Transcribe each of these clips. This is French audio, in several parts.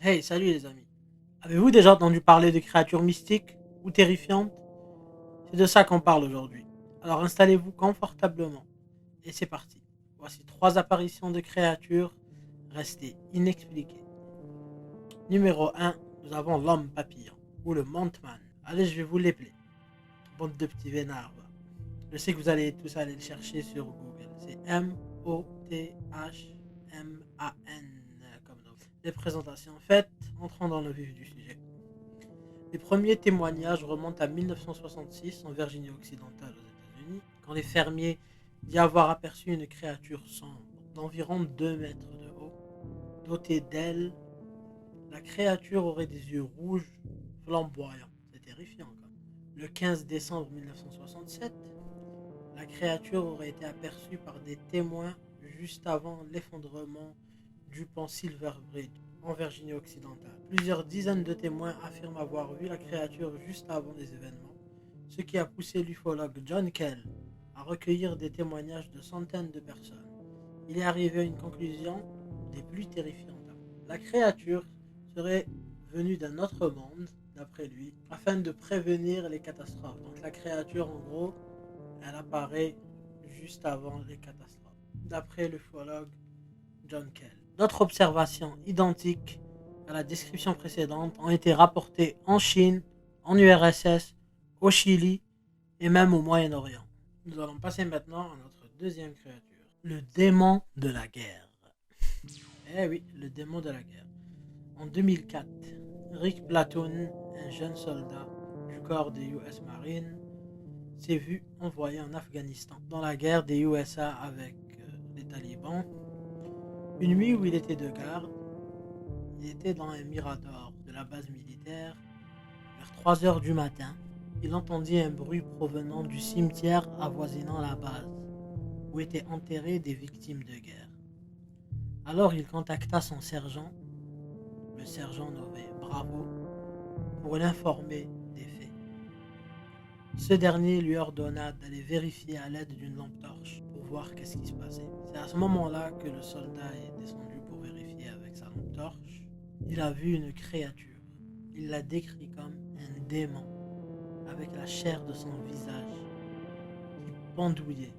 Hey, salut les amis. Avez-vous déjà entendu parler de créatures mystiques ou terrifiantes? C'est de ça qu'on parle aujourd'hui. Alors installez-vous confortablement et c'est parti. Voici trois apparitions de créatures restées inexpliquées. Numéro un, nous avons l'homme papillon ou le Montman. Allez, je vais vous l'épeler. Bande de petits vénards. Va. Je sais que vous allez tous aller le chercher sur Google. C'est Mothman comme nom. Les présentations faites, entrons dans le vif du sujet. Les premiers témoignages remontent à 1966 en Virginie occidentale aux États-Unis, quand les fermiers disent avoir aperçu une créature sombre d'environ 2 mètres de haut. Dotée d'ailes, la créature aurait des yeux rouges flamboyants. C'est terrifiant quand même. Le 15 décembre 1967, la créature aurait été aperçue par des témoins juste avant l'effondrement du pont Silver Bridge en Virginie occidentale. Plusieurs dizaines de témoins affirment avoir vu la créature juste avant les événements, ce qui a poussé l'ufologue John Kell à recueillir des témoignages de centaines de personnes. Il est arrivé à une conclusion des plus terrifiantes. La créature serait venue d'un autre monde, d'après lui, afin de prévenir les catastrophes. Donc la créature, en gros, elle apparaît juste avant les catastrophes, d'après l'ufologue John Kell. D'autres observations identiques à la description précédente ont été rapportées en Chine, en URSS, au Chili et même au Moyen-Orient. Nous allons passer maintenant à notre deuxième créature, le démon de la guerre. Eh oui, le démon de la guerre. En 2004, Rick Platoon, un jeune soldat du corps des US Marines, s'est vu envoyé en Afghanistan dans la guerre des USA avec les talibans. Une nuit où il était de garde, il était dans un mirador de la base militaire. Vers 3 heures du matin, il entendit un bruit provenant du cimetière avoisinant la base, où étaient enterrées des victimes de guerre. Alors il contacta son sergent, le sergent nommé Bravo, pour l'informer des faits. Ce dernier lui ordonna d'aller vérifier à l'aide d'une lampe torche pour voir qu'est-ce qui se passait. C'est à ce moment-là que le soldat est descendu pour vérifier avec sa lampe torche. Il a vu une créature. Il l'a décrit comme un démon, avec la chair de son visage qui pendouillait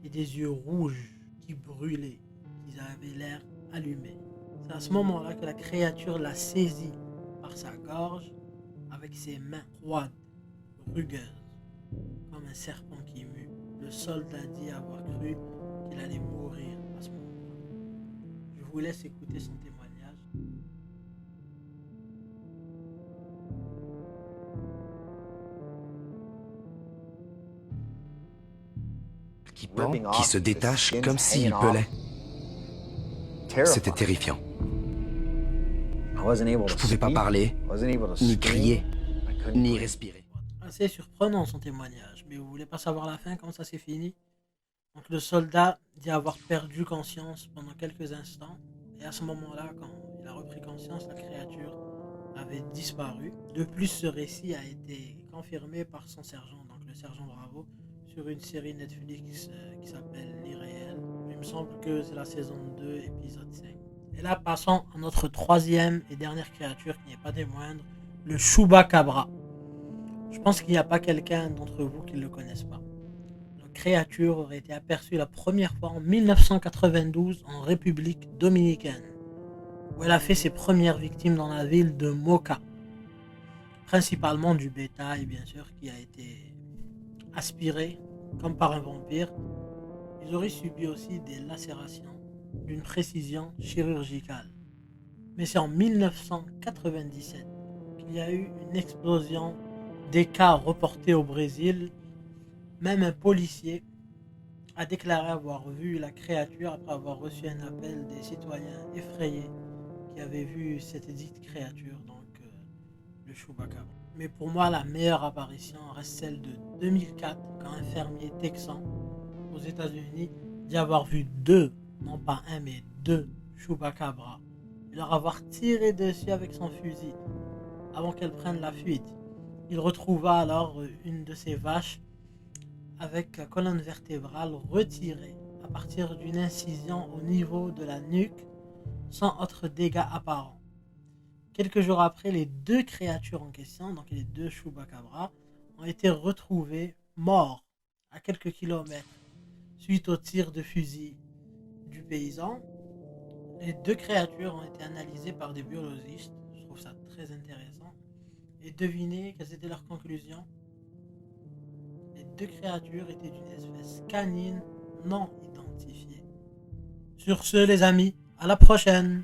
et des yeux rouges qui brûlaient, qui avaient l'air allumés. C'est à ce moment-là que la créature l'a saisi par sa gorge avec ses mains froides, rugueuses, comme un serpent qui mue. Le soldat dit avoir cru qu'il allait mourir à ce moment-là. Je vous laisse écouter son témoignage. Qui se détache comme s'il pelait. C'était terrifiant. Je ne pouvais pas parler, ni crier, ni respirer. Assez surprenant son témoignage, mais vous voulez pas savoir la fin, comment ça s'est fini? Donc le soldat dit avoir perdu conscience pendant quelques instants, et à ce moment-là, quand il a repris conscience, la créature avait disparu. De plus, ce récit a été confirmé par son sergent, donc le sergent Bravo, sur une série Netflix qui s'appelle L'Irréel. Il me semble que c'est la saison 2, épisode 5. Et là, passons à notre troisième et dernière créature qui n'est pas des moindres, le Chupacabra. Je pense qu'il n'y a pas quelqu'un d'entre vous qui ne le connaisse pas. La créature aurait été aperçue la première fois en 1992 en République dominicaine, où elle a fait ses premières victimes dans la ville de Moca, principalement du bétail bien sûr qui a été aspiré comme par un vampire. Ils auraient subi aussi des lacérations d'une précision chirurgicale. Mais c'est en 1997 qu'il y a eu une explosion des cas reportés au Brésil. Même un policier a déclaré avoir vu la créature après avoir reçu un appel des citoyens effrayés qui avaient vu cette dite créature, donc le Chupacabra. Mais pour moi, la meilleure apparition reste celle de 2004, quand un fermier texan aux États-Unis dit avoir vu deux, non pas un, mais deux Chupacabras, et leur avoir tiré dessus avec son fusil avant qu'elle prenne la fuite. Il retrouva alors une de ses vaches avec la colonne vertébrale retirée à partir d'une incision au niveau de la nuque sans autre dégât apparent. Quelques jours après, les deux créatures en question, donc les deux Chupacabras, ont été retrouvées morts à quelques kilomètres suite au tir de fusil du paysan. Les deux créatures ont été analysées par des biologistes. Je trouve ça très intéressant. Et devinez quelles étaient leurs conclusions. Les deux créatures étaient d'une espèce canine non identifiée. Sur ce, les amis, à la prochaine!